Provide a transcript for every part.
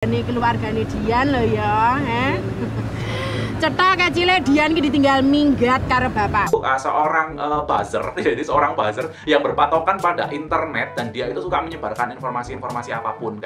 Ini keluargane Dian loh ya, cetak kecilnya Dian ki ditinggal minggat karo bapak. Seorang buzzer, jadi seorang buzzer yang berpatokan pada internet dan dia itu suka menyebarkan informasi-informasi apapun.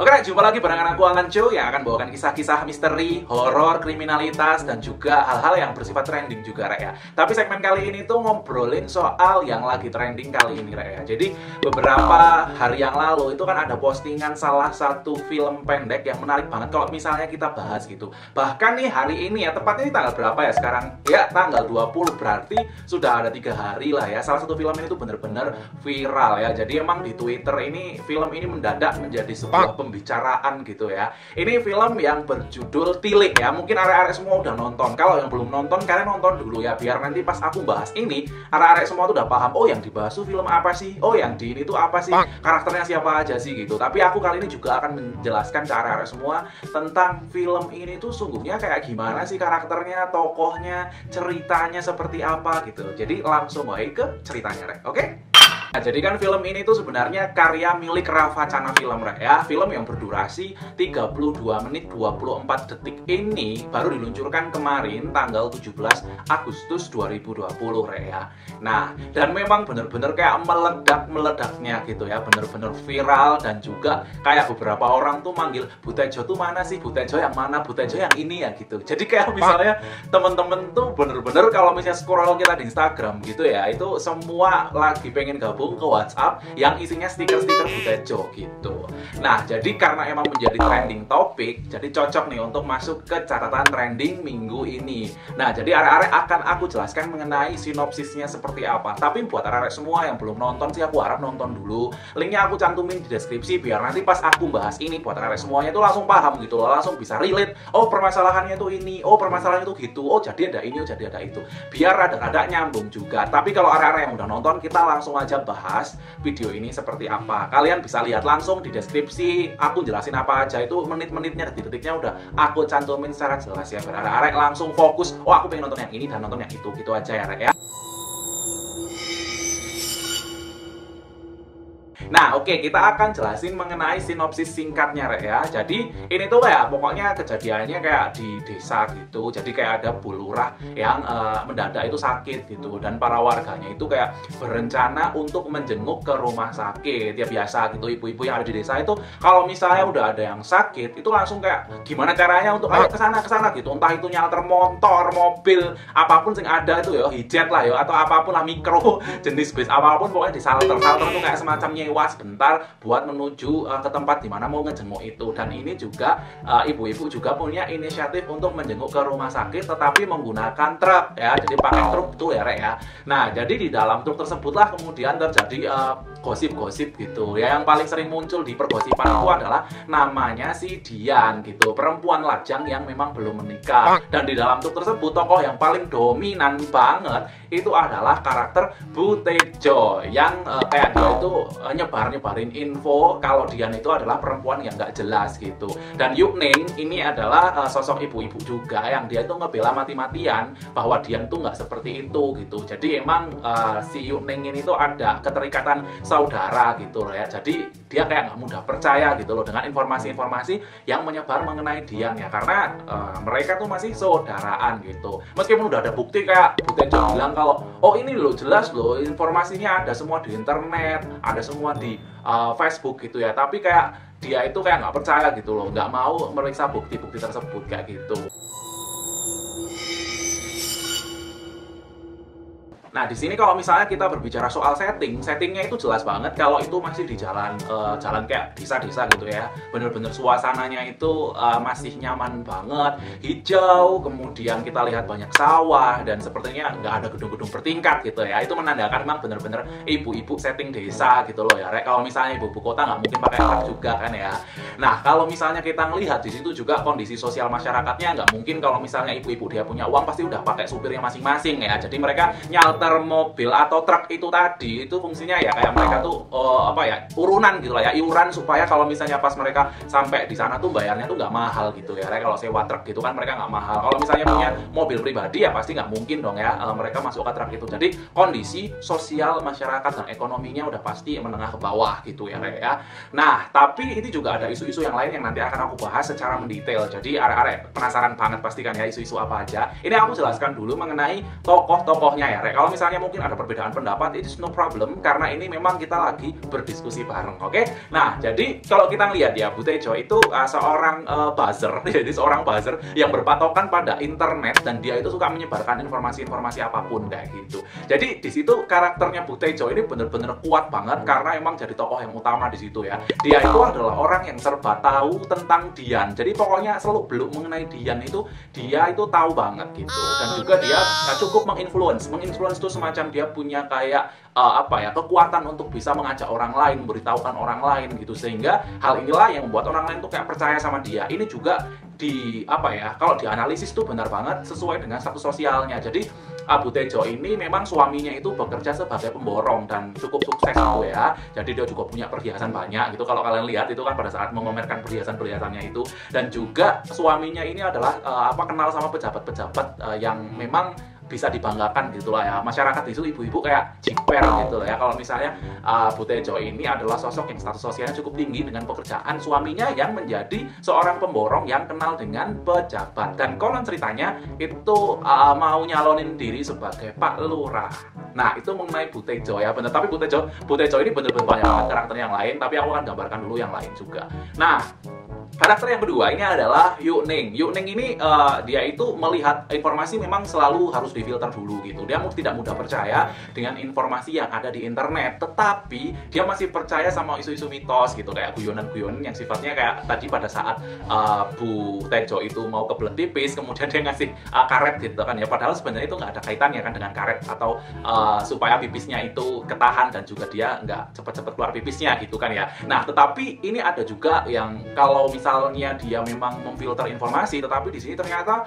Oke, jumpa lagi barengan aku Alan Cho yang akan bawakan kisah-kisah misteri, horor, kriminalitas, dan juga hal-hal yang bersifat trending juga, Rek ya. Tapi segmen kali ini tuh ngobrolin soal yang lagi trending kali ini, Rek ya. Jadi beberapa hari yang lalu itu kan ada postingan salah satu film pendek yang menarik banget kalau misalnya kita bahas gitu. Bahkan nih hari ini ya, tepatnya ini tanggal berapa ya sekarang? Ya, tanggal 20, berarti sudah ada 3 hari lah ya. Salah satu film ini tuh bener-bener viral ya. Jadi emang di Twitter ini, film ini mendadak menjadi sebuah pembicaraan gitu ya. Ini film yang berjudul Tilik ya. Mungkin arek-arek semua udah nonton. Kalau yang belum nonton, kalian nonton dulu ya. Biar nanti pas aku bahas ini, arek-arek semua tuh udah paham. Oh, yang dibahas tuh film apa sih? Oh, yang di ini tuh apa sih? Karakternya siapa aja sih gitu. Tapi aku kali ini juga akan menjelaskan ke arek-arek semua tentang film ini tuh sungguhnya kayak gimana sih karakternya, tokohnya, ceritanya seperti apa gitu. Jadi langsung aja ke ceritanya, Rek. Oke? Nah, jadi kan film ini tuh sebenarnya karya milik Rafa Chana Film, Rek ya. Film yang berdurasi 32 menit 24 detik ini baru diluncurkan kemarin tanggal 17 Agustus 2020, Rek ya. Nah, dan memang bener-bener kayak meledak-meledaknya gitu ya. Bener-bener viral dan juga kayak beberapa orang tuh manggil Butejo tuh mana sih? Butejo yang mana? Butejo yang ini ya gitu. Jadi kayak misalnya temen-temen tuh bener-bener kalau misalnya scroll kita di Instagram gitu ya, itu semua lagi pengen gabung ke WhatsApp yang isinya stiker-stiker Butejo gitu. Nah, jadi karena emang menjadi trending topik, jadi cocok nih untuk masuk ke catatan trending minggu ini. Nah, jadi arek-arek akan aku jelaskan mengenai sinopsisnya seperti apa. Tapi buat arek-arek semua yang belum nonton sih, aku harap nonton dulu. Linknya aku cantumin di deskripsi biar nanti pas aku bahas ini buat arek semuanya itu langsung paham gitu loh, langsung bisa relate. Oh, permasalahannya itu ini, oh permasalahannya itu gitu, oh jadi ada ini, oh jadi ada itu. Biar rada-rada nyambung juga. Tapi kalau arek-arek yang udah nonton, kita langsung aja bahas video ini seperti apa. Kalian bisa lihat langsung di deskripsi, aku jelasin apa aja itu menit-menitnya, detik-detiknya udah aku cantumin secara jelas ya. Biar arek-arek langsung fokus, oh aku pengen nonton yang ini dan nonton yang itu, gitu aja ya, Rek ya. Nah, oke, kita akan jelasin mengenai sinopsis singkatnya, Rek ya. Jadi, ini tuh kayak pokoknya kejadiannya kayak di desa gitu. Jadi kayak ada Bu Lurah yang mendadak itu sakit gitu. Dan para warganya itu kayak berencana untuk menjenguk ke rumah sakit. Ya biasa gitu, ibu-ibu yang ada di desa itu kalau misalnya udah ada yang sakit, itu langsung kayak gimana caranya untuk ayo ke sana gitu. Entah itu nyalter motor, mobil, apapun yang ada itu ya, hijet lah ya, atau apapun lah, mikro, jenis bis apapun pokoknya di salter tuh kayak semacam nyewa sebentar buat menuju ke tempat dimana mau ngejenguk itu. Dan ini juga ibu-ibu juga punya inisiatif untuk menjenguk ke rumah sakit tetapi menggunakan truk ya, jadi pakai truk tuh ya, Rek ya. Nah, jadi di dalam truk tersebutlah kemudian terjadi gosip-gosip gitu ya. Yang paling sering muncul di pergosipan itu adalah namanya si Dian gitu, perempuan lajang yang memang belum menikah. Dan di dalam truk tersebut tokoh yang paling dominan banget itu adalah karakter Butejo yang kayak dia itu nyebarin info kalau Dian itu adalah perempuan yang nggak jelas gitu. Dan Yukning ini adalah sosok ibu-ibu juga yang dia itu ngebela mati-matian bahwa Dian tuh nggak seperti itu gitu. Jadi emang si Yukning ini tuh ada keterikatan saudara gitu loh ya. Jadi dia kayak nggak mudah percaya gitu loh dengan informasi-informasi yang menyebar mengenai Dian ya, karena mereka tuh masih saudaraan gitu. Meskipun udah ada bukti kayak Butejo bilang kalau oh ini loh jelas loh informasinya ada semua di internet, ada semua di Facebook gitu ya, tapi kayak dia itu kayak nggak percaya gitu loh, nggak mau meriksa bukti-bukti tersebut kayak gitu. Nah, di sini kalau misalnya kita berbicara soal settingnya itu jelas banget kalau itu masih di jalan kayak desa-desa gitu ya. Bener-bener suasananya itu masih nyaman banget, hijau, kemudian kita lihat banyak sawah dan sepertinya nggak ada gedung-gedung bertingkat gitu ya. Itu menandakan memang bener-bener ibu-ibu setting desa gitu loh ya, Rek. Kalau misalnya ibu kota nggak mungkin pakai truk juga kan ya. Nah, kalau misalnya kita melihat di situ juga kondisi sosial masyarakatnya nggak mungkin kalau misalnya ibu-ibu dia punya uang pasti udah pakai supirnya masing-masing ya. Jadi mereka nyalter nyeter mobil atau truk itu tadi itu fungsinya ya kayak mereka tuh apa ya, urunan gitu lah ya, iuran supaya kalau misalnya pas mereka sampai di sana tuh bayarnya tuh nggak mahal gitu ya. Kalau sewa truk gitu kan mereka nggak mahal. Kalau misalnya punya mobil pribadi ya pasti nggak mungkin dong ya mereka masuk ke truk itu. Jadi kondisi sosial masyarakat dan ekonominya udah pasti menengah ke bawah gitu ya Rek ya. Nah tapi ini juga ada isu-isu yang lain yang nanti akan aku bahas secara mendetail. Jadi arek-arek penasaran banget pasti kan ya isu-isu apa aja. Ini aku jelaskan dulu mengenai tokoh-tokohnya ya Rek. Kalau misalnya mungkin ada perbedaan pendapat, it is no problem karena ini memang kita lagi berdiskusi bareng, oke? Nah, jadi kalau kita lihat ya, Bu Tejo itu seorang buzzer, jadi seorang buzzer yang berpatokan pada internet dan dia itu suka menyebarkan informasi-informasi apapun kayak gitu. Jadi di situ karakternya Bu Tejo ini bener-bener kuat banget karena emang jadi tokoh yang utama di situ ya. Dia itu adalah orang yang serba tahu tentang Dian. Jadi pokoknya selalu belum mengenai Dian itu dia itu tahu banget gitu. Dan juga dia cukup menginfluence itu semacam dia punya kayak apa ya, kekuatan untuk bisa mengajak orang lain, memberitahukan orang lain gitu, sehingga hal inilah yang membuat orang lain tuh kayak percaya sama dia. Ini juga di apa ya, kalau dianalisis tuh benar banget sesuai dengan status sosialnya. Jadi Bu Tejo ini memang suaminya itu bekerja sebagai pemborong dan cukup sukses gitu ya. Jadi dia juga punya perhiasan banyak gitu. Kalau kalian lihat itu kan pada saat memamerkan perhiasan-perhiasannya itu. Dan juga suaminya ini adalah kenal sama pejabat-pejabat yang memang bisa dibanggakan gitu lah ya. Masyarakat itu ibu-ibu kayak jiper gitu lah ya. Kalau misalnya Bu Tejo ini adalah sosok yang status sosialnya cukup tinggi dengan pekerjaan suaminya yang menjadi seorang pemborong yang kenal dengan pejabat. Dan konon ceritanya itu mau nyalonin diri sebagai Pak Lurah. Nah itu mengenai Bu Tejo ya, bener. Tapi Bu Tejo ini bener-bener banyak banget karakter yang lain. Tapi aku akan gambarkan dulu yang lain juga. Nah karakter yang kedua ini adalah Yu Ning. Yu Ning ini dia itu melihat informasi memang selalu harus difilter dulu gitu. Dia tidak mudah percaya dengan informasi yang ada di internet, tetapi dia masih percaya sama isu-isu mitos gitu, kayak guyonan-guyonan yang sifatnya kayak tadi pada saat Bu Tejo itu mau kebelet pipis, kemudian dia ngasih karet gitu kan ya. Padahal sebenarnya itu nggak ada kaitannya kan dengan karet atau supaya pipisnya itu ketahan dan juga dia nggak cepet-cepet keluar pipisnya gitu kan ya. Nah tetapi ini ada juga yang kalau misalnya dia memang memfilter informasi, tetapi di sini ternyata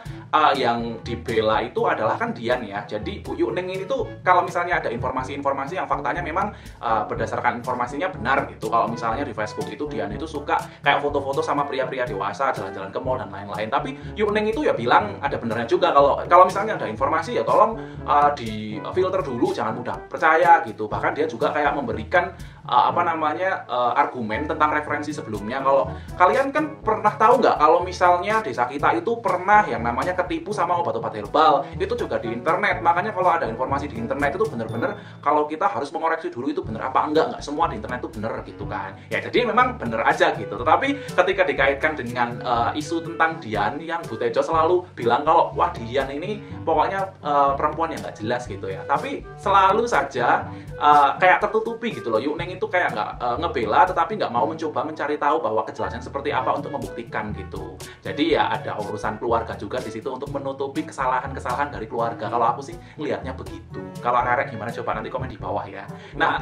yang dibela itu adalah kan Dian ya. Jadi Bu Yu Ning ini tuh kalau misalnya ada informasi-informasi yang faktanya memang berdasarkan informasinya benar gitu. Kalau misalnya di Facebook itu Dian itu suka kayak foto-foto sama pria-pria dewasa jalan-jalan ke mall dan lain-lain. Tapi Yu Ning itu ya bilang ada benernya juga kalau misalnya ada informasi ya tolong di-filter dulu, jangan mudah percaya gitu. Bahkan dia juga kayak memberikan argumen tentang referensi sebelumnya. Kalau kalian kan pernah tahu nggak kalau misalnya desa kita itu pernah yang namanya ketipu sama obat-obat herbal, itu juga di internet. Makanya kalau ada informasi di internet itu bener-bener kalau kita harus mengoreksi dulu itu bener apa enggak semua di internet itu bener gitu kan ya. Jadi memang bener aja gitu. Tetapi ketika dikaitkan dengan isu tentang Dian, yang Bu Tejo selalu bilang kalau wah Dian ini pokoknya perempuan yang nggak jelas gitu ya. Tapi selalu saja kayak tertutupi gitu loh. Yu Ning itu kayak nggak ngebela, tetapi nggak mau mencoba mencari tahu bahwa kejelasan seperti apa untuk membuktikan gitu. Jadi ya ada urusan keluarga juga di situ untuk menutupi kesalahan-kesalahan dari keluarga. Kalau aku sih ngelihatnya begitu. Kalau Rerek gimana, coba nanti komen di bawah ya. Nah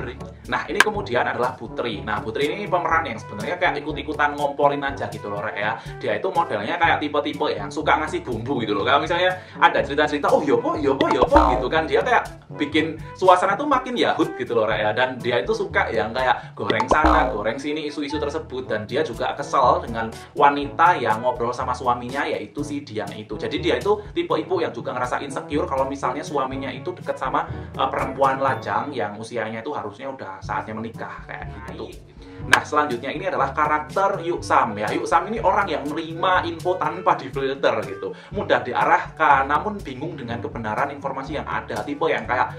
ini kemudian adalah Putri. Nah Putri ini pemeran yang sebenarnya kayak ikut-ikutan ngomporin aja gitu loh Rek ya. Dia itu modelnya kayak tipe-tipe yang suka ngasih bumbu gitu loh. Kalau misalnya ada cerita-cerita, oh yopo gitu kan, dia kayak bikin suasana tuh makin yahut gitu loh Rek ya. Dan dia itu suka yang kayak goreng sana, goreng sini isu-isu tersebut. Dan dia juga kesel dengan wanita yang ngobrol sama suaminya, yaitu si Dian itu. Jadi dia itu tipe ibu yang juga ngerasa insecure kalau misalnya suaminya itu deket sama perempuan lajang yang usianya itu harusnya udah saatnya menikah kayak gitu. Nah selanjutnya ini adalah karakter Yu Sam ya. Yu Sam ini orang yang menerima info tanpa difilter gitu, mudah diarahkan namun bingung dengan kebenaran informasi yang ada. Tipe yang kayak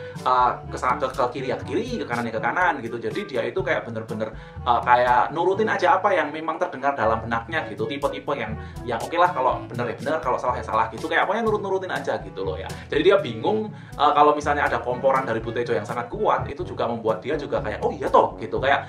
ke kiri ya ke kiri, ke kanan ya ke kanan gitu. Jadi dia itu kayak bener-bener kayak nurutin aja apa yang memang terdengar dalam benaknya gitu. Tipe-tipe yang oke lah, kalau bener ya bener, kalau salah ya salah gitu, kayak apanya nurut-nurutin aja gitu loh ya. Jadi dia bingung kalau misalnya ada komporan dari Bu Tejo yang sangat kuat, itu juga membuat dia juga kayak oh iya toh gitu, kayak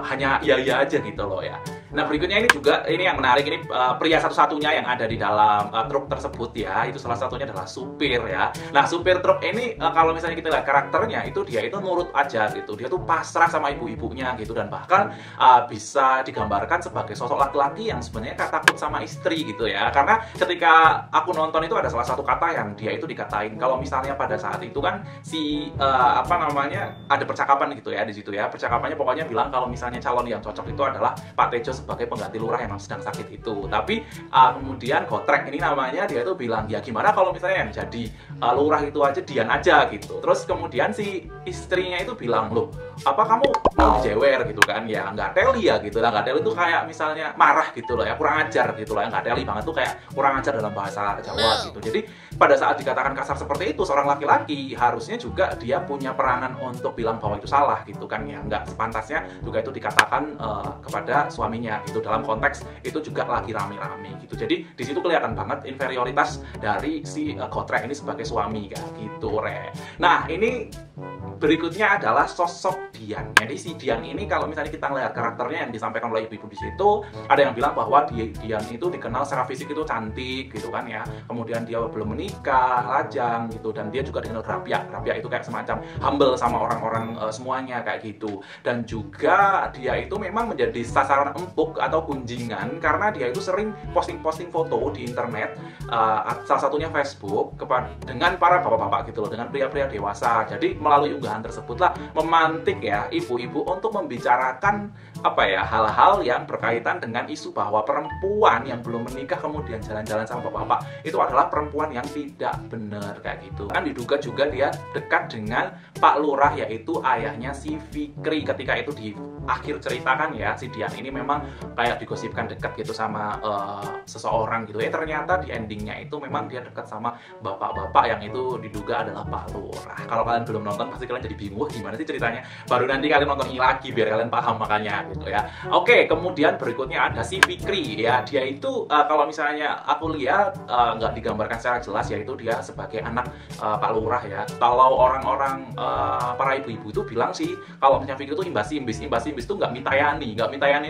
hanya iya aja gitu loh ya. Nah berikutnya ini yang menarik, ini pria satu-satunya yang ada di dalam truk tersebut ya. Itu salah satunya adalah Su supir ya. Nah, supir truk ini kalau misalnya kita lihat karakternya itu dia itu nurut aja gitu. Dia tuh pasrah sama ibu-ibunya gitu, dan bahkan bisa digambarkan sebagai sosok laki-laki yang sebenarnya takut sama istri gitu ya. Karena ketika aku nonton itu ada salah satu kata yang dia itu dikatain kalau misalnya pada saat itu kan si ada percakapan gitu ya di situ ya. Percakapannya pokoknya bilang kalau misalnya calon yang cocok itu adalah Pak Tejo sebagai pengganti lurah yang sedang sakit itu. Tapi kemudian Gotrek ini namanya, dia itu bilang ya gimana kalau misalnya yang jadi lurah itu aja Dian aja gitu. Terus kemudian si istrinya itu bilang, loh apa kamu mau dijewer gitu kan, ya nggak teli ya gitu lah. Nggak teli itu kayak misalnya marah gitu loh ya, kurang ajar gitu lah ya. Nggak teli banget tuh kayak kurang ajar dalam bahasa Jawa gitu. Jadi pada saat dikatakan kasar seperti itu, seorang laki-laki harusnya juga dia punya peranan untuk bilang bahwa itu salah gitu kan ya. Nggak sepantasnya juga itu dikatakan kepada suaminya gitu. Dalam konteks itu juga lagi rame-rame gitu. Jadi di situ kelihatan banget inferioritas dari si Gotrek ini sebagai suami kayak gitu, Re. Nah, ini berikutnya adalah sosok Dian. Jadi si Dian ini kalau misalnya kita ngelihat karakternya yang disampaikan oleh ibu-ibu di situ, ada yang bilang bahwa Dian itu dikenal secara fisik itu cantik gitu kan ya. Kemudian dia belum menikah, lajang gitu, dan dia juga dikenal rapiak. Rapiak itu kayak semacam humble sama orang-orang semuanya kayak gitu. Dan juga dia itu memang menjadi sasaran empuk atau gunjingan karena dia itu sering posting-posting foto di internet, salah satunya Facebook, dengan para bapak-bapak gitu loh, dengan pria-pria dewasa. Jadi melalui unggahan tersebutlah memantik ya ibu-ibu untuk membicarakan hal-hal yang berkaitan dengan isu bahwa perempuan yang belum menikah kemudian jalan-jalan sama bapak-bapak itu adalah perempuan yang tidak benar kayak gitu. Kan diduga juga dia dekat dengan Pak Lurah, yaitu ayahnya si Fikri. Ketika itu di akhir ceritakan ya, si Dian ini memang kayak digosipkan dekat gitu sama seseorang gitu ya. Ternyata di endingnya itu memang dia dekat sama bapak-bapak yang itu diduga adalah Pak Lurah. Kalau kalian belum nonton pasti kalian jadi bingung gimana sih ceritanya. Baru nanti kalian nonton ini lagi biar kalian paham makanya gitu ya. Oke, kemudian berikutnya ada si Fikri ya. Dia itu kalau misalnya aku lihat nggak digambarkan secara jelas, yaitu dia sebagai anak Pak Lurah ya. Kalau orang-orang para ibu-ibu itu bilang sih kalau misalnya Fikri itu imbas-imbis itu nggak mitayani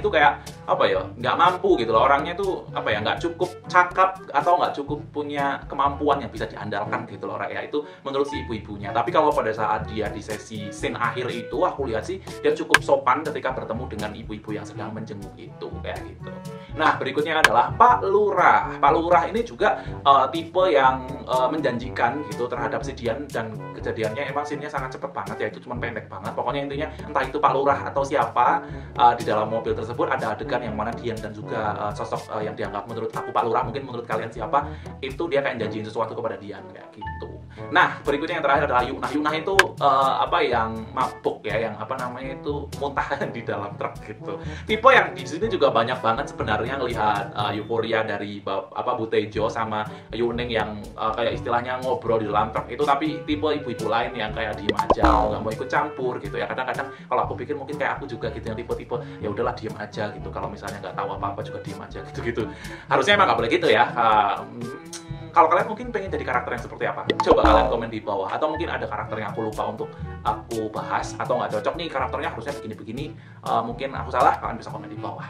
itu kayak nggak mampu gitu loh. Orangnya itu nggak cukup cakap atau nggak cukup punya kemampuan yang bisa diandalkan gitu loh ya. Itu menurut si ibu-ibunya. Tapi kalau pada saat dia di sesi scene akhir itu, aku lihat sih dia cukup sopan ketika bertemu dengan ibu-ibu yang sedang menjenguk itu kayak gitu. Nah, berikutnya adalah Pak Lurah. Pak Lurah ini juga tipe yang menjanjikan gitu terhadap si Dian, dan kejadiannya emang scene-nya sangat cepet banget ya, itu cuma pendek banget. Pokoknya intinya entah itu Pak Lurah atau siapa di dalam mobil tersebut ada adegan yang mana Dian dan juga sosok yang dianggap menurut aku Pak Lurah, mungkin menurut kalian siapa, itu dia kayak janjiin sesuatu kepada Dian kayak gitu. Nah, berikutnya yang terakhir adalah Yunah. Yunah itu yang mabuk ya, yang itu muntah di dalam truk gitu. Tipe yang di sini juga banyak banget sebenarnya ngelihat euforia dari Bu Tejo sama Yuning yang kayak istilahnya ngobrol di dalam truk itu, tapi tipe ibu-ibu lain yang kayak diem aja, nggak mau ikut campur gitu ya. Kadang-kadang kalau aku pikir mungkin kayak aku juga gitu, yang tipe-tipe ya udahlah diem aja gitu, kalau misalnya nggak tahu apa-apa juga diem aja gitu-gitu. Harusnya emang nggak boleh gitu ya. Kalau kalian mungkin pengen jadi karakter yang seperti apa? Coba kalian komen di bawah. Atau mungkin ada karakter yang aku lupa untuk aku bahas, atau nggak cocok nih karakternya harusnya begini-begini. Mungkin aku salah, kalian bisa komen di bawah.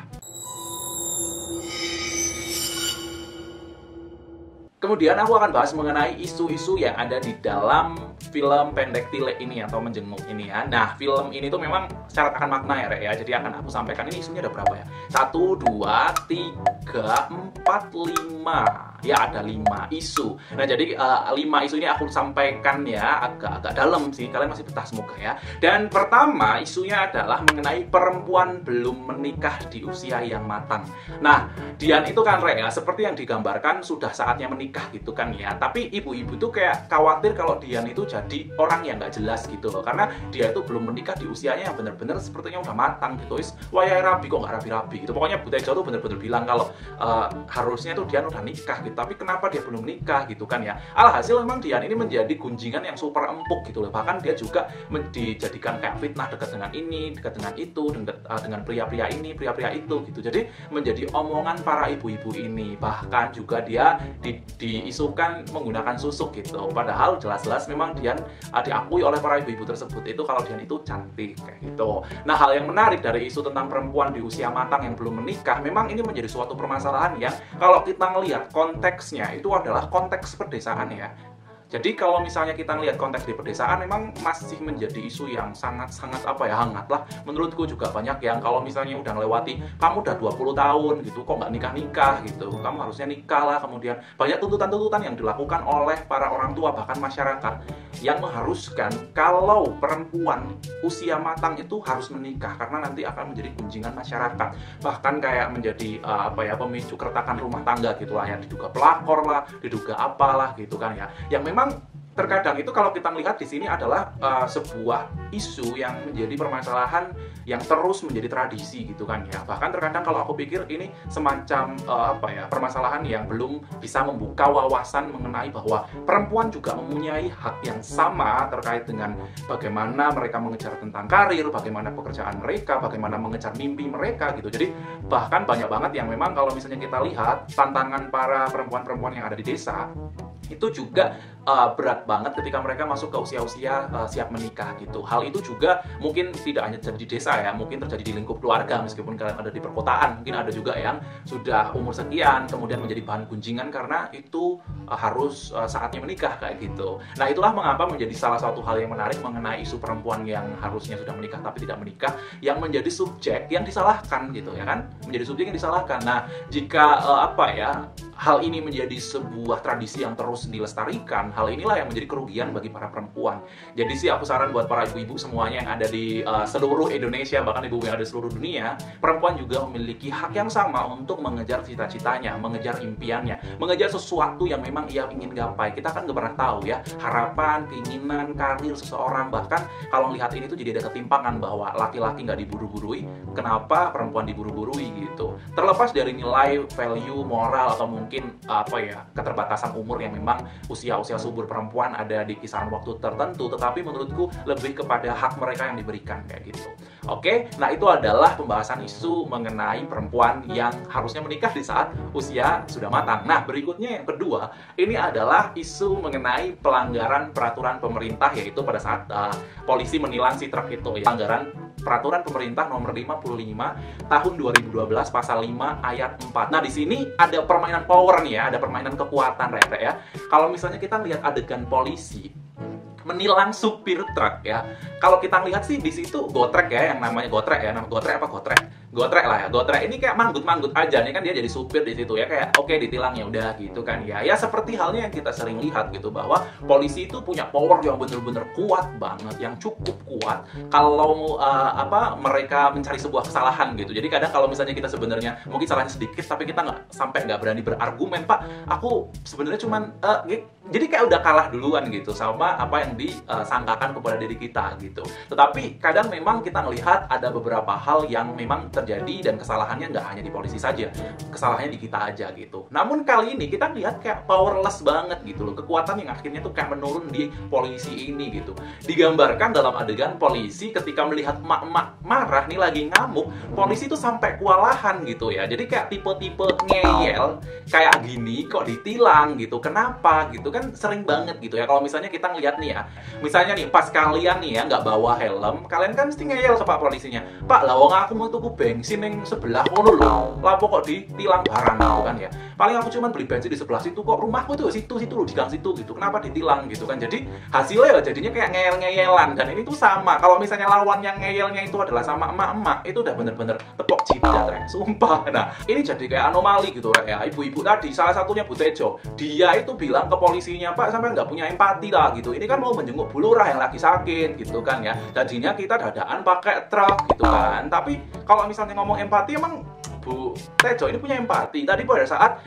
Kemudian aku akan bahas mengenai isu-isu yang ada di dalam film pendek Tile ini atau Menjenguk ini ya. Nah, film ini tuh memang syarat akan makna ya, Rek ya. Jadi akan aku sampaikan, ini isunya ada berapa ya? 1, 2, 3, 4, 5. Ya, ada 5 isu. Nah, jadi 5 isu ini aku sampaikan ya, agak dalam sih. Kalian masih betah semoga ya. Dan pertama, isunya adalah mengenai perempuan belum menikah di usia yang matang. Nah, Dian itu kan, Rek ya, seperti yang digambarkan sudah saatnya menikah gitu kan ya. Tapi ibu-ibu tuh kayak khawatir kalau Dian itu jadi orang yang nggak jelas gitu loh. Karena dia itu belum menikah di usianya yang benar-benar sepertinya udah matang gitu. Wayai rabi kok nggak rabi-rabi gitu. Pokoknya Bu Tejo tuh bener-bener bilang kalau harusnya tuh Dian udah nikah gitu, tapi kenapa dia belum nikah gitu kan ya. Alhasil memang Dian ini menjadi gunjingan yang super empuk gitu loh. Bahkan dia juga dijadikan kayak fitnah, dekat dengan ini, dekat dengan itu, dengan pria-pria ini, pria-pria itu gitu. Jadi menjadi omongan para ibu-ibu ini. Bahkan juga dia diisukan menggunakan susuk gitu. Padahal jelas-jelas memang Dian diakui oleh para ibu-ibu tersebut itu kalau Dian itu cantik kayak gitu. Nah, hal yang menarik dari isu tentang perempuan di usia matang yang belum menikah, memang ini menjadi suatu permasalahan yang kalau kita ngelihat konteksnya itu adalah konteks pedesaan ya. Jadi kalau misalnya kita lihat konteks di pedesaan memang masih menjadi isu yang sangat-sangat hangat lah. Menurutku juga banyak yang kalau misalnya udah melewati, kamu udah 20 tahun gitu, kok nggak nikah-nikah gitu, kamu harusnya nikah lah. Kemudian banyak tuntutan-tuntutan yang dilakukan oleh para orang tua bahkan masyarakat yang mengharuskan kalau perempuan usia matang itu harus menikah karena nanti akan menjadi gunjingan masyarakat. Bahkan kayak menjadi pemicu keretakan rumah tangga gitu lah ya, diduga pelakor lah, diduga apalah gitu kan ya. Yang memang terkadang itu kalau kita melihat di sini adalah sebuah isu yang menjadi permasalahan yang terus menjadi tradisi gitu kan ya. Bahkan terkadang kalau aku pikir ini semacam permasalahan yang belum bisa membuka wawasan mengenai bahwa perempuan juga mempunyai hak yang sama terkait dengan bagaimana mereka mengejar tentang karir, bagaimana pekerjaan mereka, bagaimana mengejar mimpi mereka gitu. Jadi bahkan banyak banget yang memang kalau misalnya kita lihat tantangan para perempuan-perempuan yang ada di desa itu juga berat banget ketika mereka masuk ke usia-usia siap menikah gitu. Hal itu juga mungkin tidak hanya terjadi di desa ya, mungkin terjadi di lingkup keluarga meskipun kalian ada di perkotaan. Mungkin ada juga yang sudah umur sekian kemudian menjadi bahan gunjingan karena itu harus saatnya menikah kayak gitu. Nah itulah mengapa menjadi salah satu hal yang menarik mengenai isu perempuan yang harusnya sudah menikah tapi tidak menikah, yang menjadi subjek yang disalahkan gitu ya kan, menjadi subjek yang disalahkan. Nah jika hal ini menjadi sebuah tradisi yang terus dilestarikan, hal inilah yang menjadi kerugian bagi para perempuan. Jadi sih aku saran buat para ibu-ibu semuanya yang ada di seluruh Indonesia, bahkan ibu yang ada di seluruh dunia, perempuan juga memiliki hak yang sama untuk mengejar cita-citanya, mengejar impiannya, mengejar sesuatu yang memang ia ingin gapai. Kita kan gak pernah tahu ya, harapan, keinginan, karir seseorang. Bahkan kalau melihat ini tuh jadi ada ketimpangan bahwa laki-laki nggak diburu-burui, kenapa perempuan diburu-burui gitu. Terlepas dari nilai, value, moral, atau mungkin keterbatasan umur yang memang usia subur perempuan ada di kisaran waktu tertentu, tetapi menurutku lebih kepada hak mereka yang diberikan kayak gitu. Oke, nah itu adalah pembahasan isu mengenai perempuan yang harusnya menikah di saat usia sudah matang. Nah berikutnya yang kedua, ini adalah isu mengenai pelanggaran peraturan pemerintah, yaitu pada saat polisi menilang si truk itu ya, pelanggaran peraturan pemerintah nomor 55 tahun 2012 pasal 5 ayat 4. Nah, di sini ada permainan power nih ya, ada permainan kekuatan ya. Kalau misalnya kita lihat adegan polisi menilang supir truk ya. Kalau kita lihat sih di situ gotrek ya, yang namanya gotrek ya, nama gotrek apa gotrek? Gotrek lah ya. Gotrek ini kayak manggut-manggut aja nih kan, dia jadi supir di situ ya, kayak oke ditilang ya udah gitu kan ya. Ya seperti halnya yang kita sering lihat gitu, bahwa polisi itu punya power yang bener-bener kuat banget, yang cukup kuat kalau mereka mencari sebuah kesalahan gitu. Jadi kadang kalau misalnya kita sebenarnya mungkin salahnya sedikit tapi kita nggak berani berargumen, Pak, aku sebenarnya cuman jadi kayak udah kalah duluan gitu sama apa yang disangkakan kepada diri kita gitu. Tetapi kadang memang kita melihat ada beberapa hal yang memang terjadi dan kesalahannya nggak hanya di polisi saja, kesalahannya di kita aja gitu. Namun kali ini kita lihat kayak powerless banget gitu loh, kekuatan yang akhirnya tuh kayak menurun di polisi ini gitu. Digambarkan dalam adegan polisi ketika melihat emak-emak marah nih lagi ngamuk, polisi tuh sampai kewalahan gitu ya. Jadi kayak tipe-tipe ngeyel kayak gini kok ditilang gitu, kenapa gitu kan sering banget gitu ya. Kalau misalnya kita ngeliat nih ya, misalnya nih pas kalian nih ya nggak bawa helm, kalian kan mesti ngeyel ke pak polisinya, Pak lawang aku mau tuku bensin yang sebelah kono loh, lapo kok ditilang barang gitu kan ya. Paling aku cuman beli bensin di sebelah situ kok, rumahku itu situ loh, di gang situ gitu, kenapa ditilang gitu kan. Jadi hasilnya jadinya kayak ngeyel-ngeyelan. Dan ini tuh sama, kalau misalnya lawan yang ngeyelnya itu adalah sama emak-emak, itu udah bener-bener tepok jidat sumpah. Nah ini jadi kayak anomali gitu ya. Ibu-ibu tadi, salah satunya Bu Tejo, dia itu bilang ke polisinya, Pak sampai nggak punya empati lah gitu, ini kan mau menjenguk Bu Lurah yang lagi sakit gitu kan ya, jadinya kita dadaan pakai truk gitu kan. Tapi kalau misalnya ngomong empati, emang Bu Tejo ini punya empati. Tadi pada saat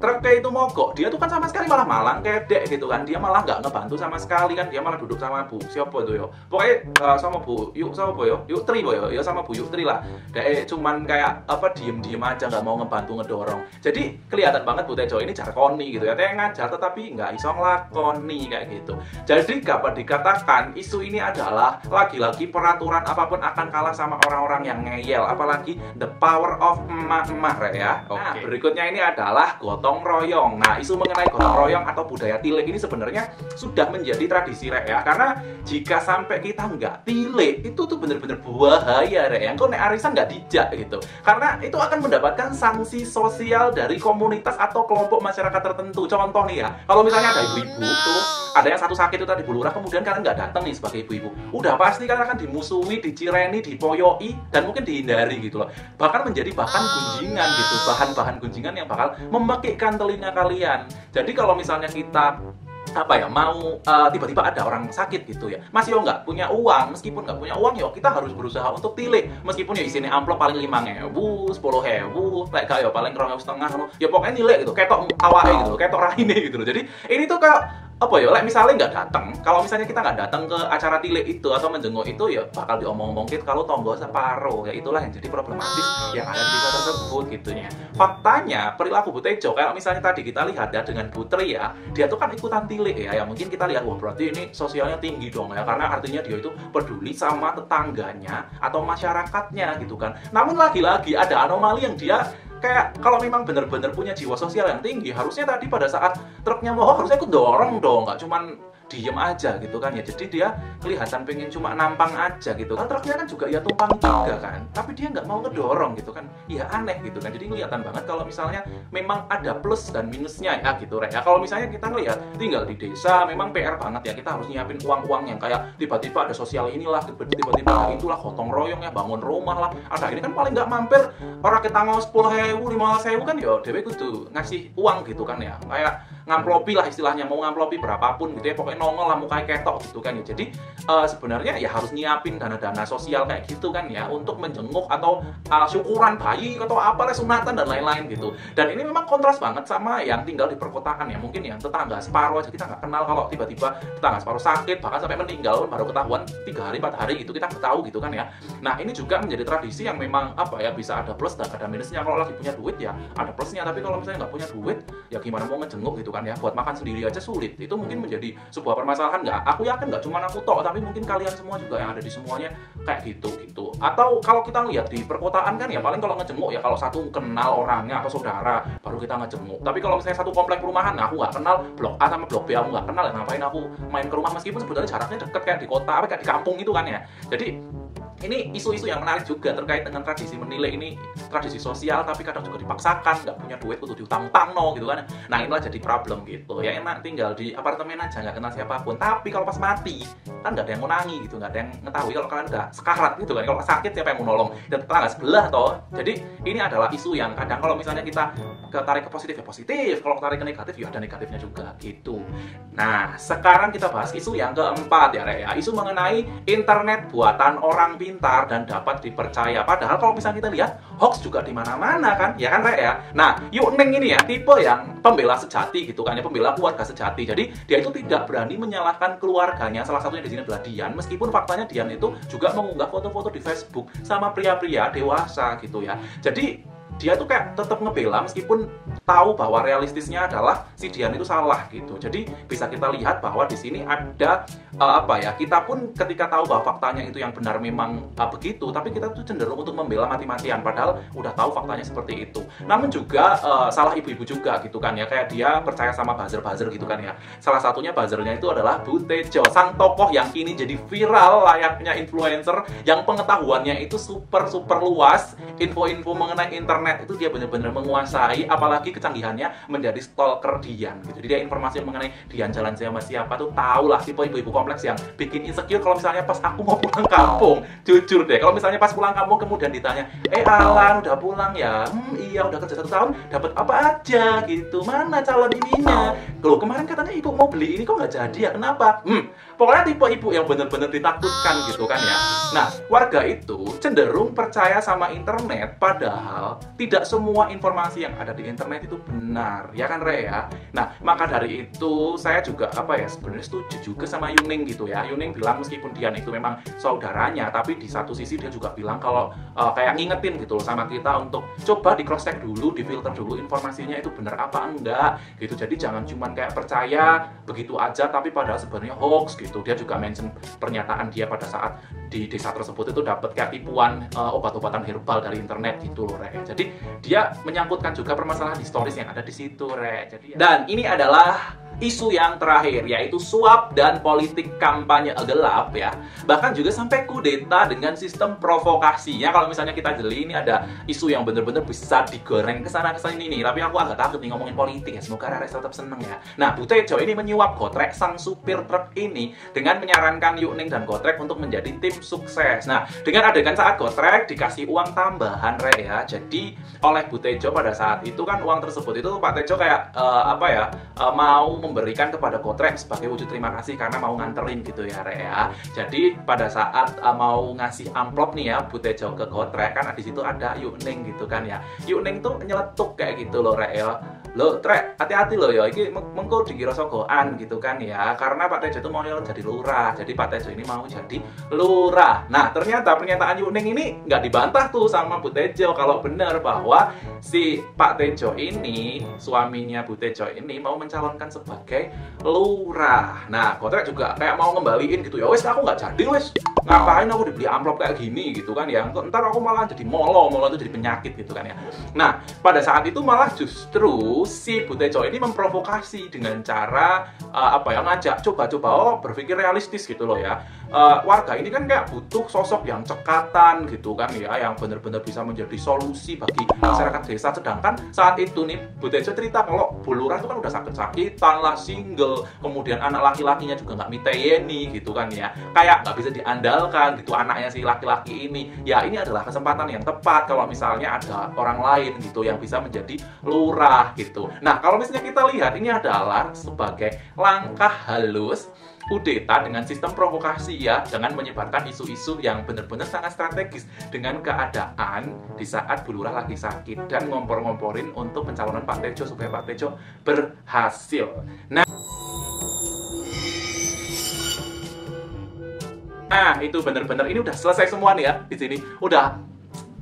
truknya itu mogok, dia tuh kan sama sekali malah malang kedek gitu kan, dia malah nggak ngebantu sama sekali kan, dia malah duduk sama Bu siapa itu yo, pokoknya sama Bu Yuk sama Yuk Tri ya sama Bu Yuk Tri lah, kayak cuman kayak diem aja nggak mau ngebantu ngedorong. Jadi kelihatan banget Bu Tejo ini jarkoni gitu ya, ngajar tetapi nggak iso nglakoni kayak gitu. Jadi dapat dikatakan isu ini adalah lagi-lagi peraturan apapun akan kalah sama orang-orang yang ngeyel, apalagi the power power of emak-emak Rek ya. Nah, berikutnya ini adalah gotong royong. Nah, isu mengenai gotong royong atau budaya tilik ini sebenarnya sudah menjadi tradisi Rek ya. Karena jika sampai kita nggak tilik, itu tuh bener-bener bahaya Rek ya. Kok nek arisan nggak dijak gitu. Karena itu akan mendapatkan sanksi sosial dari komunitas atau kelompok masyarakat tertentu. Contoh nih ya, kalau misalnya ada ibu-ibu tuh, ada yang satu sakit itu tadi bulurah, kemudian kalian nggak datang nih sebagai ibu-ibu, udah pasti kalian akan dimusuhi, dicireni, dipoyoi, dan mungkin dihindari gitu loh. Bahkan menjadi bahan gunjingan gitu, bahan-bahan gunjingan yang bakal memekikkan telinga kalian. Jadi kalau misalnya kita mau tiba-tiba ada orang sakit gitu ya, masih yo nggak punya uang, meskipun nggak punya uang yo kita harus berusaha untuk tilik, meskipun ya isinya amplop paling 5.000, 10.000, kayak gak yo paling 2.500, ya pokoknya nilai gitu, ketok awake gitu, ketok rahine gitu loh. Jadi ini tuh misalnya nggak datang, kalau misalnya kita nggak datang ke acara tilik itu atau menjenguk itu ya bakal diomong-omongin kalau tonggo separuh, ya itulah yang jadi problematis yang ada di desa tersebut gitu ya. Faktanya perilaku Bu Tejo, kalau misalnya tadi kita lihat ya dengan Putri ya, dia tuh kan ikutan tilik ya, mungkin kita lihat wah berarti ini sosialnya tinggi dong ya, karena artinya dia itu peduli sama tetangganya atau masyarakatnya gitu kan. Namun lagi-lagi ada anomali yang dia kayak kalau memang benar-benar punya jiwa sosial yang tinggi, harusnya tadi pada saat truknya mogok harusnya ikut dorong dong, nggak cuman diem aja gitu kan ya. Jadi dia kelihatan pengen cuma nampang aja gitu kan, truknya kan juga ya tumpang juga kan, tapi dia nggak mau ngedorong gitu kan, ya aneh gitu kan. Jadi kelihatan banget kalau misalnya memang ada plus dan minusnya ya gitu Rek ya. Kalau misalnya kita ngelihat tinggal di desa memang PR banget ya, kita harus nyiapin uang-uang yang kayak tiba-tiba ada sosial inilah, tiba-tiba ada itulah, gotong royong ya, bangun rumah lah, ada ini kan paling nggak mampir orang kita mau 10.000, 15.000 kan ya dewe kudu ngasih uang gitu kan ya, kayak ngamplopi lah istilahnya, mau ngamplopi berapapun gitu ya, pokoknya nongol lah mukanya ketok gitu kan ya. Jadi sebenarnya ya harus nyiapin dana-dana sosial kayak gitu kan ya, untuk menjenguk atau syukuran bayi atau apa, sunatan dan lain-lain gitu. Dan ini memang kontras banget sama yang tinggal di perkotaan ya, mungkin yang tetangga separuh aja kita nggak kenal, kalau tiba-tiba tetangga separuh sakit bahkan sampai meninggal baru ketahuan 3 hari 4 hari gitu, kita nggak tahu gitu kan ya. Nah ini juga menjadi tradisi yang memang bisa ada plus dan ada minusnya. Kalau lagi punya duit ya ada plusnya, tapi kalau misalnya nggak punya duit ya gimana mau ngejenguk gitu kan ya, buat makan sendiri aja sulit. Itu mungkin menjadi sebuah permasalahan, aku yakin nggak cuma aku tok, tapi mungkin kalian semua juga yang ada di semuanya kayak gitu. Atau kalau kita lihat di perkotaan kan ya, paling kalau ngejenguk ya kalau satu kenal orangnya atau saudara baru kita ngejenguk. Tapi kalau misalnya satu komplek perumahan, aku nggak kenal blok A sama blok B, aku nggak kenal ya, ngapain aku main ke rumah, meskipun sebetulnya jaraknya deket kayak di kota, kayak di kampung itu kan ya. Jadi ini isu-isu yang menarik juga terkait dengan tradisi menilai ini, tradisi sosial tapi kadang juga dipaksakan, nggak punya duit kudu diutang-utang no gitu kan. Nah inilah jadi problem gitu ya. Enak tinggal di apartemen aja nggak kenal siapapun, tapi kalau pas mati kan nggak ada yang menangi gitu, nggak ada yang ngetahui kalau kalian udah sekarat gitu kan. Kalau sakit siapa yang mau nolong, dan tetangga sebelah toh. Jadi ini adalah isu yang kadang kalau misalnya kita tarik ke positif ya positif, kalau tarik ke negatif ya ada negatifnya juga gitu. Nah sekarang kita bahas isu yang keempat ya Rek ya, isu mengenai internet buatan orang pintar dan dapat dipercaya. Padahal kalau misalnya kita lihat hoax juga di mana-mana kan, ya kan Rek ya. Nah, Yu Neng ini ya tipe yang pembela sejati gitu kan ya, pembela keluarga sejati. Jadi dia itu tidak berani menyalahkan keluarganya. Salah satunya di sini adalah Dian, meskipun faktanya Dian itu juga mengunggah foto-foto di Facebook sama pria-pria dewasa gitu ya. Jadi dia tuh kayak tetap ngebela meskipun tahu bahwa realistisnya adalah si Dian itu salah gitu. Jadi bisa kita lihat bahwa di sini ada kita pun ketika tahu bahwa faktanya itu yang benar memang begitu, tapi kita tuh cenderung untuk membela mati-matian padahal udah tahu faktanya seperti itu. Namun juga salah ibu-ibu juga gitu kan ya, kayak dia percaya sama buzzer-buzzer gitu kan ya. Salah satunya buzzernya itu adalah Bu Tejo, sang tokoh yang kini jadi viral layaknya influencer yang pengetahuannya itu super luas, info-info mengenai internet itu dia benar-benar menguasai, apalagi kecanggihannya menjadi stalker Dian gitu. Jadi dia informasi mengenai Dian jalan sama siapa tuh tahu lah, tipe ibu-ibu kompleks yang bikin insecure kalau misalnya pas aku mau pulang kampung. Jujur deh, kalau misalnya pas pulang kampung kemudian ditanya, Alan udah pulang ya? Iya udah kerja 1 tahun, dapat apa aja gitu, mana calon ininya? Loh kemarin katanya ibu mau beli ini kok nggak jadi ya, kenapa? Pokoknya tipe ibu yang benar-benar ditakutkan gitu kan ya. Nah warga itu cenderung percaya sama internet, padahal tidak semua informasi yang ada di internet itu benar, ya kan Re ya. Nah maka dari itu saya juga sebenarnya setuju juga sama Yuning gitu ya. Yuning bilang meskipun Dian itu memang saudaranya, tapi di satu sisi dia juga bilang kalau kayak ngingetin gitu loh sama kita untuk coba di cross check dulu, di filter dulu informasinya itu benar apa enggak gitu. Jadi jangan cuman kayak percaya begitu aja tapi padahal sebenarnya hoax gitu. Dia juga mention pernyataan dia pada saat di desa tersebut itu dapat kayak tipuan obat-obatan herbal dari internet gitu loh, Rek. Jadi dia menyangkutkan juga permasalahan historis yang ada di situ, Rek. Jadi dan ini adalah isu yang terakhir, yaitu suap dan politik kampanye gelap ya. Bahkan juga sampai kudeta dengan sistem provokasi. Ya kalau misalnya kita jeli, ini ada isu yang bener-bener bisa digoreng kesana kesini nih. Tapi aku agak takut nih ngomongin politik ya. Semoga Rere tetap seneng ya. Nah, Bu Tejo ini menyuap Gotrek sang supir truk ini dengan menyarankan Yuk Ning dan Gotrek untuk menjadi tim sukses. Nah, dengan adegan saat Gotrek dikasih uang tambahan, Re ya. Jadi oleh Bu Tejo pada saat itu kan uang tersebut itu Pak Tejo kayak mau memberikan kepada Gotrek sebagai wujud terima kasih karena mau nganterin gitu ya, Re ya. Jadi pada saat mau ngasih amplop nih ya Bu Tejo ke Gotrek, kan di situ ada Yuk Ning gitu kan ya. Yuk Ning tuh nyeletuk kayak gitu loh, Re ya. Lo Trek, hati-hati lo ya, ini mengko dikira sogoan gitu kan ya. Karena Pak Tejo itu mau jadi lurah. Jadi Pak Tejo ini mau jadi lurah. Nah, ternyata pernyataan Yuk Ning ini nggak dibantah tuh sama Bu Tejo kalau benar bahwa si Pak Tejo ini, suaminya Bu Tejo ini mau mencalonkan sebagai lurah. Nah, Gotrek juga kayak mau ngembaliin gitu ya. Wes aku nggak jadi wes. Ngapain aku dibeli amplop kayak gini gitu kan ya. Ntar aku malah jadi molo itu jadi penyakit gitu kan ya. Nah, pada saat itu malah justru si Bu Tejo ini memprovokasi dengan cara ngajak coba-coba berpikir realistis gitu loh ya. Warga ini kan kayak butuh sosok yang cekatan gitu kan ya, yang benar-benar bisa menjadi solusi bagi masyarakat desa. Sedangkan saat itu nih Bu Tejo cerita kalau Bu Lurah itu kan udah sakit-sakitan lah, single, kemudian anak laki-lakinya juga nggak miteyeni gitu kan ya, kayak nggak bisa diandalkan gitu anaknya si laki-laki ini. Ya ini adalah kesempatan yang tepat kalau misalnya ada orang lain gitu yang bisa menjadi lurah gitu. Nah kalau misalnya kita lihat ini adalah sebagai langkah halus kudeta dengan sistem provokasi ya, dengan menyebarkan isu-isu yang benar-benar sangat strategis dengan keadaan di saat Bu Lurah lagi sakit dan ngompor-ngomporin untuk pencalonan Pak Tejo supaya Pak Tejo berhasil. Nah, itu benar-benar ini udah selesai semua nih ya di sini. Udah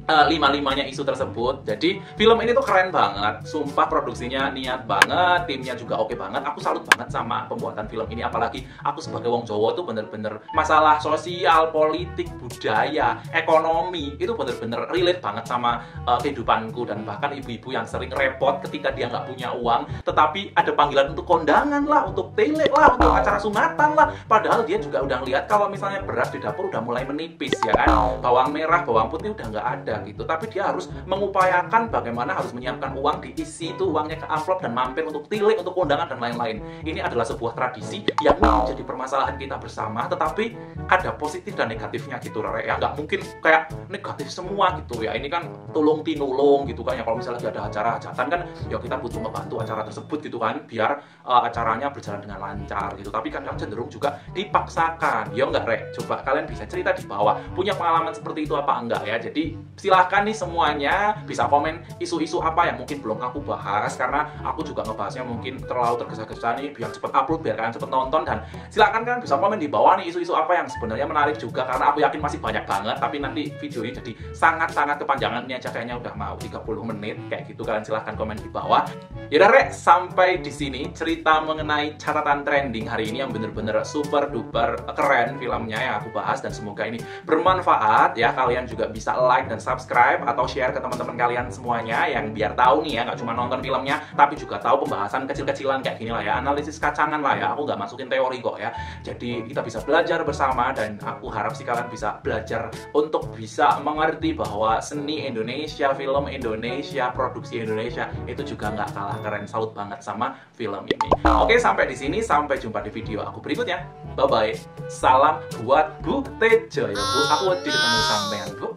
lima-limanya isu tersebut. Jadi film ini tuh keren banget, sumpah produksinya niat banget, timnya juga oke banget. Aku salut banget sama pembuatan film ini, apalagi aku sebagai wong Jawa tuh bener-bener masalah sosial, politik, budaya, ekonomi itu bener-bener relate banget sama kehidupanku. Dan bahkan ibu-ibu yang sering repot ketika dia nggak punya uang, tetapi ada panggilan untuk kondangan lah, untuk tele lah, untuk acara sunatan lah, padahal dia juga udah lihat kalau misalnya beras di dapur udah mulai menipis ya kan, bawang merah, bawang putih udah nggak ada gitu, tapi dia harus mengupayakan bagaimana harus menyiapkan uang, diisi itu uangnya ke amplop dan mampir untuk tilik, untuk kondangan dan lain-lain. Ini adalah sebuah tradisi yang menjadi permasalahan kita bersama, tetapi ada positif dan negatifnya gitu, Rere ya. Nggak mungkin kayak negatif semua gitu ya. Ini kan tolong tinulung gitu kan ya. Kalau misalnya ada acara hajatan kan ya kita butuh membantu acara tersebut gitu kan, biar acaranya berjalan dengan lancar gitu. Tapi kadang cenderung juga dipaksakan. Ya enggak, Rek? Coba kalian bisa cerita di bawah, punya pengalaman seperti itu apa enggak ya. Jadi silahkan nih semuanya bisa komen isu-isu apa yang mungkin belum aku bahas, karena aku juga ngebahasnya mungkin terlalu tergesa-gesa nih biar cepet upload, biar kalian cepet nonton. Dan silahkan kan bisa komen di bawah nih isu-isu apa yang sebenarnya menarik juga, karena aku yakin masih banyak banget, tapi nanti video ini jadi sangat-sangat kepanjangan. Ini aja kayaknya udah mau 30 menit kayak gitu. Kalian silahkan komen di bawah. Yaudah, Rek, sampai di sini cerita mengenai catatan trending hari ini yang bener-bener super duper keren filmnya yang aku bahas, dan semoga ini bermanfaat ya. Kalian juga bisa like dan subscribe atau share ke teman-teman kalian semuanya yang biar tahu nih ya, nggak cuma nonton filmnya tapi juga tahu pembahasan kecil-kecilan kayak gini lah ya, analisis kacangan lah ya. Aku nggak masukin teori kok ya. Jadi kita bisa belajar bersama, dan aku harap sih kalian bisa belajar untuk bisa mengerti bahwa seni Indonesia, film Indonesia, produksi Indonesia itu juga nggak kalah keren. Salut banget sama film ini. Oke, sampai di sini, sampai jumpa di video aku berikutnya. Bye bye. Salam buat Bu Tejo ya Bu. Aku ketemu sampean Bu.